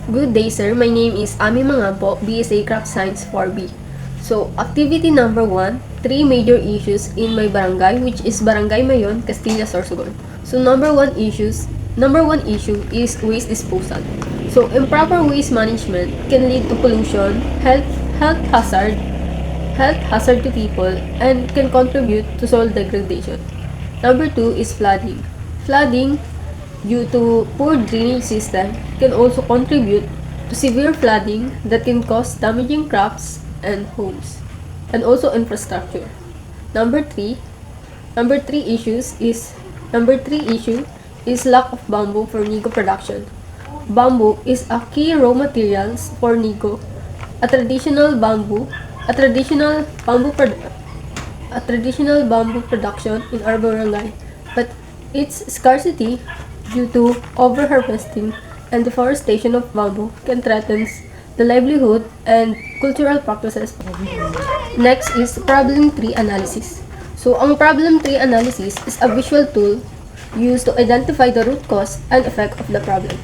Good day, sir. My name is Ami Mangampo, BSA Craft Science 4B. So, activity number 1, 3 major issues in my barangay, which is Barangay Mayon, Castilla, Sorsogon. So, number one issue is waste disposal. So, improper waste management can lead to pollution, health hazard, health hazard to people, and can contribute to soil degradation. Number 2 is flooding. Flooding due to poor drainage system can also contribute to severe flooding that can cause damaging crops and homes, and also infrastructure. Number 3, number 3 issues is number 3 issue is lack of bamboo for Nigo production. Bamboo is a key raw materials for Nigo, a traditional bamboo, a traditional bamboo pro- a traditional bamboo production in our barangay, but its scarcity due to overharvesting and deforestation of bamboo can threaten the livelihood and cultural practices. Next is problem tree analysis. So, ang problem tree analysis is a visual tool used to identify the root cause and effect of the problem.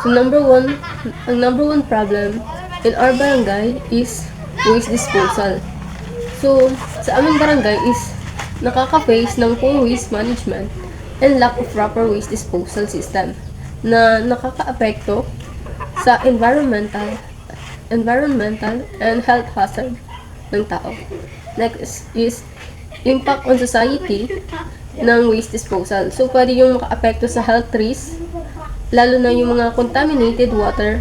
So, number one problem in our barangay is waste disposal. So, sa aming barangay is nakaka-face ng poor waste management and lack of proper waste disposal system na nakaka-apekto sa environmental and health hazard ng tao. Next is impact on society ng waste disposal. So, pwede yung maka-apekto sa health risk, lalo na yung mga contaminated water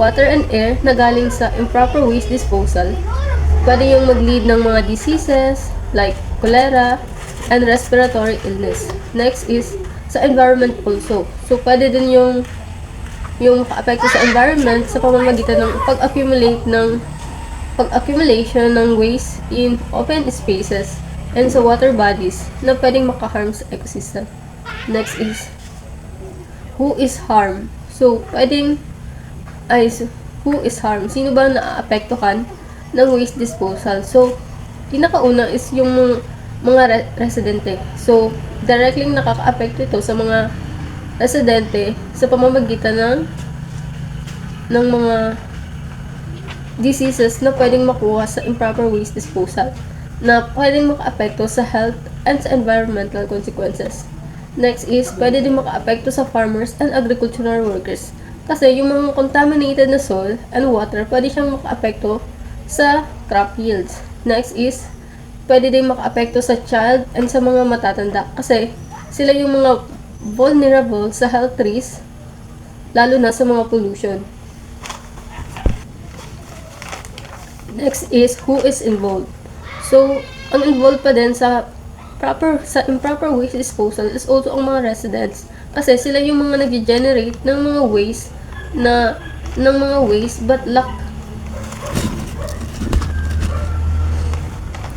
and air na galing sa improper waste disposal. Pwede yung mag-lead ng mga diseases like cholera and respiratory illness. Next is sa environment also. So, pwede din yung maka-apekto sa environment sa pamamagitan ng pag-accumulation ng waste in open spaces and sa water bodies na pwedeng maka-harm sa ecosystem. Next is who is harm. So, who is harm? Sino ba naaapektuhan ng waste disposal? So, pinakauna is yung mga residente. So, directly nakaka-apekto ito sa mga residente sa pamamagitan ng mga diseases na pwedeng makuha sa improper waste disposal na pwedeng maka-apekto sa health and sa environmental consequences. Next is, pwede din maka-apekto sa farmers and agricultural workers. Kasi yung mga contaminated na soil and water, pwede siyang maka-apekto sa crop yields. Next is, pwede din maka-apekto sa child and sa mga matatanda. Kasi sila yung mga vulnerable sa health risk, lalo na sa mga pollution. Next is who is involved. So, ang involved pa din sa improper waste disposal is also ang mga residents. Kasi sila yung mga nag-generate ng mga waste but lack.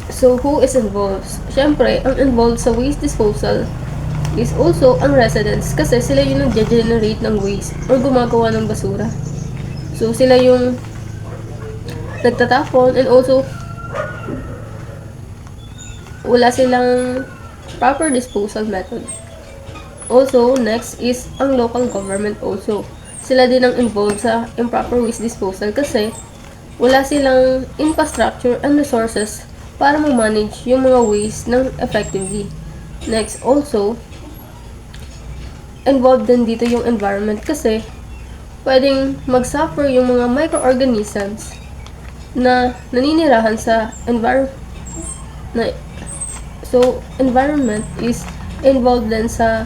So, who is involved? Siyempre, ang involved sa waste disposal is also ang residents kasi sila yung nag-generate ng waste or gumagawa ng basura. So, sila yung nagtatapon and also wala silang proper disposal method. Also, next is ang local government also. Sila din ang involved sa improper waste disposal kasi wala silang infrastructure and resources para ma-manage yung mga waste ng effectively. Next, also, involved din dito yung environment kasi pwedeng mag-suffer yung mga microorganisms na naninirahan sa environment. So, environment is involved din sa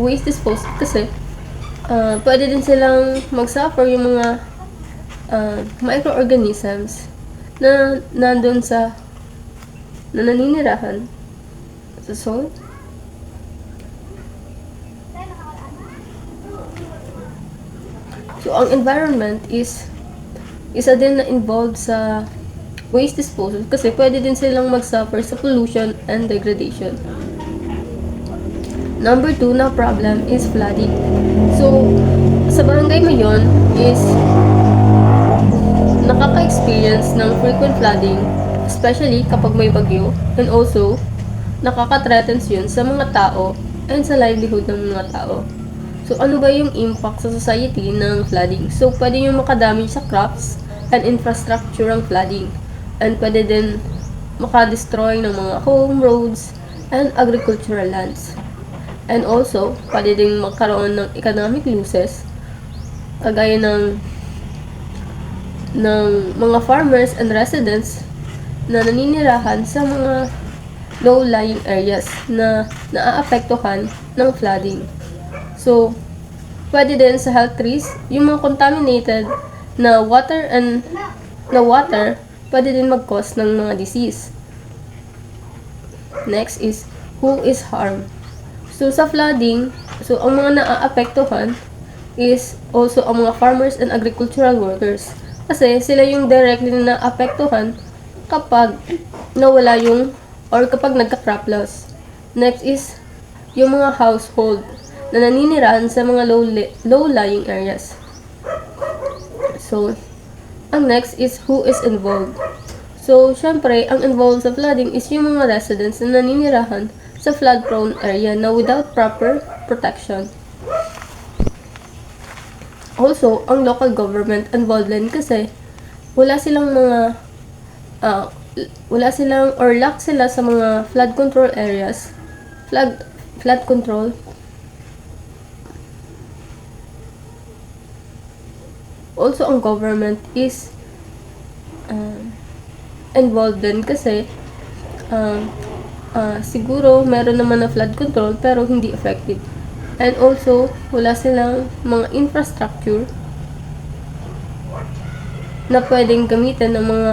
waste disposal kasi pwede din silang mag-suffer yung mga microorganisms na nandun na naninirahan sa soil. So, ang environment is isa din na involved sa waste disposal kasi pwede din silang mag-suffer sa pollution and degradation. Number 2 na problem is flooding. So, sa barangay Mayon is nakaka-experience ng frequent flooding, especially kapag may bagyo, and also nakaka-threatens yun sa mga tao and sa livelihood ng mga tao. So, ano ba yung impact sa society ng flooding? So, pwede yung makadamage sa crops and infrastructure ang flooding. And pwede din makadestroy ng mga home, roads, and agricultural lands. And also, pwede din magkaroon ng economic losses, kagaya ng mga farmers and residents na naninirahan sa mga low-lying areas na naaapektuhan ng flooding. So, pwede din sa health risks, yung mga contaminated na water, pwede din mag-cause ng mga disease. Next is, who is harmed? So, sa flooding, ang mga naaapektuhan is also ang mga farmers and agricultural workers. Kasi sila yung directly na naapektuhan kapag nawala or kapag nagka-crop loss. Next is yung mga household na naninirahan sa mga low-lying areas. So, ang next is who is involved. So, syempre, ang involved sa flooding is yung mga residents na naninirahan sa flood-prone area na without proper protection. Also, ang local government involved din kasi lack sila sa mga flood control areas, flood control. Also, ang government is involved din kasi siguro meron naman na flood control pero hindi effective. And also, wala silang mga infrastructure na pwedeng gamitin ng mga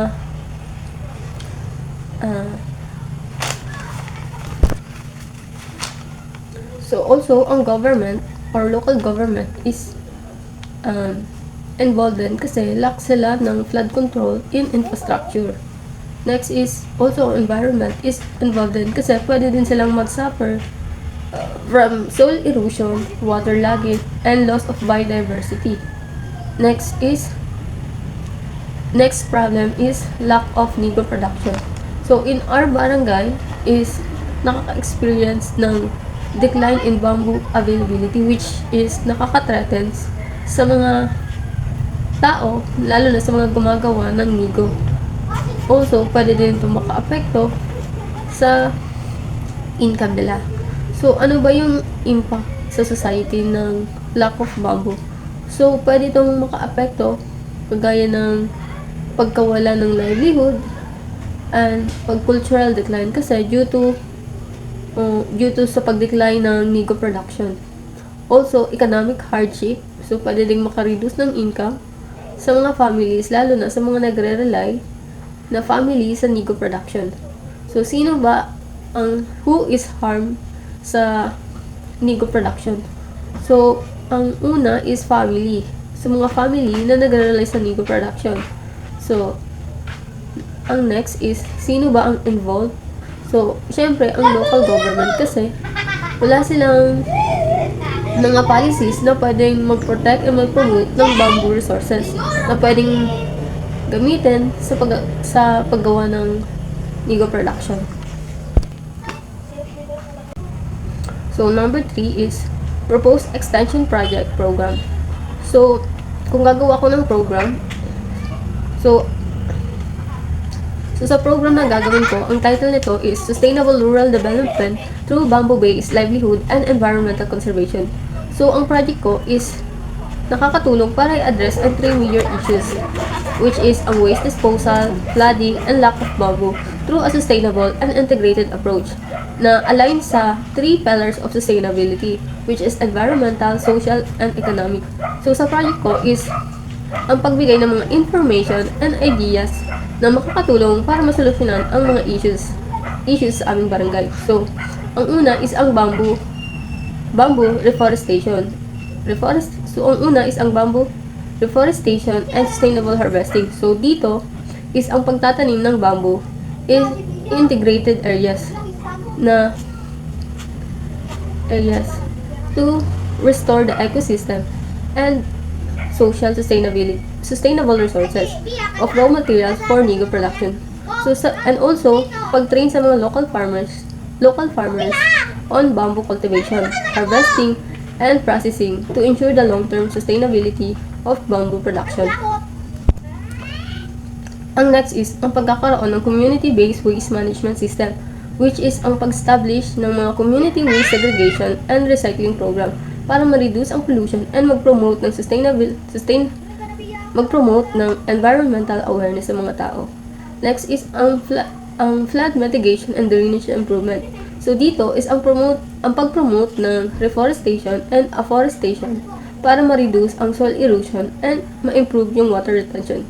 so also, ang government or local government is involved din kasi lack sila ng flood control in infrastructure. Next is also environment is involved din kasi pwede din silang mag-suffer from soil erosion, waterlogging, and loss of biodiversity. Next problem is lack of nego production. So, in our barangay is nakaka-experience ng decline in bamboo availability, which is nakaka-threaten sa mga tao, lalo na sa mga gumagawa ng nego. Also, pwede din ito maka-apekto sa income nila. So, ano ba yung impact sa society ng lack of bamboo? So, pwede itong maka-apekto kagaya ng pagkawala ng livelihood and pag-cultural decline kasi due to sa pag-decline ng nego production. Also, economic hardship. So, pwede ding maka-reduce ng income sa mga families, lalo na sa mga nagre-rely na family sa nego production. So, sino ba who is harmed sa nego production? So, ang una is family. Sa mga family na nagre-rely sa nego production. So, ang next is, sino ba ang involved? So, syempre, ang local government kasi wala silang mga policies na pwedeng mag-protect and mag-promote ng bamboo resources na pwedeng gamitin sa paggawa ng nego production. So, number 3 is proposed extension project program. So, kung gagawa ko ng program, so sa program na gagawin ko, ang title nito is Sustainable Rural Development through Bamboo-Based Livelihood and Environmental Conservation. So, ang project ko is nakakatulong para i-address ang 3 major issues, which is ang waste disposal, flooding, and lack of bamboo through a sustainable and integrated approach na align sa 3 pillars of sustainability, which is environmental, social, and economic. So, sa project ko is ang pagbigay ng mga information and ideas na makakatulong para masolusyonan ang mga issues sa aming barangay. So, ang una is ang bamboo reforestation. So, ang una is ang bamboo reforestation and sustainable harvesting. So, dito is ang pagtatanim ng bamboo in integrated areas to restore the ecosystem and sustainable resources of raw materials for nego production. So, and also, pag-train sa mga local farmers on bamboo cultivation, harvesting, and processing to ensure the long-term sustainability of bamboo production. Ang next is ang pagkakaroon ng community-based waste management system, which is ang pag-establish ng mga community waste segregation and recycling program para ma-reduce ang pollution and mag-promote ng environmental awareness sa mga tao. Next is ang flood mitigation and drainage improvement. So dito is ang pag-promote ng reforestation and afforestation para ma-reduce ang soil erosion and ma-improve yung water retention.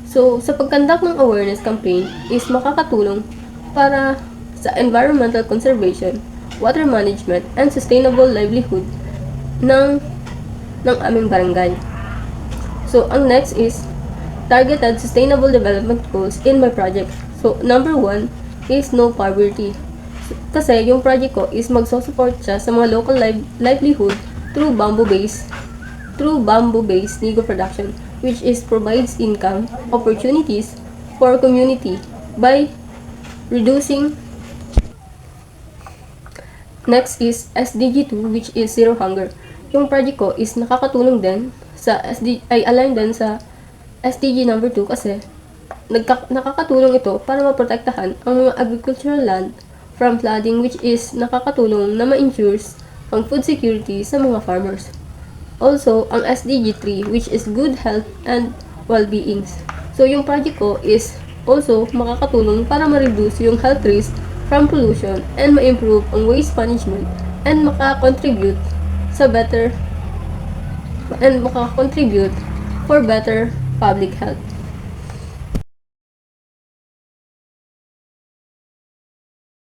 So, sa pagkandak ng awareness campaign is makakatulong para sa environmental conservation, water management, and sustainable livelihood ng aming barangay. So, ang next is targeted sustainable development goals in my project. So, number 1 is no poverty. Kasi yung project ko is magsusupport siya sa mga local livelihood through bamboo-based nego production, which is provides income opportunities for community by reducing. Next is SDG 2, which is zero hunger. Yung project ko is nakakatulong din sa align din sa SDG number 2 kasi nakakatulong ito para maprotektahan ang mga agricultural land from flooding, which is nakakatulong na ma-ensures ang food security sa mga farmers. Also, ang SDG 3, which is good health and well-being. So, yung project ko is also makakatulong para ma-reduce yung health risk from pollution and ma-improve ang waste management and makakontribute for better public health.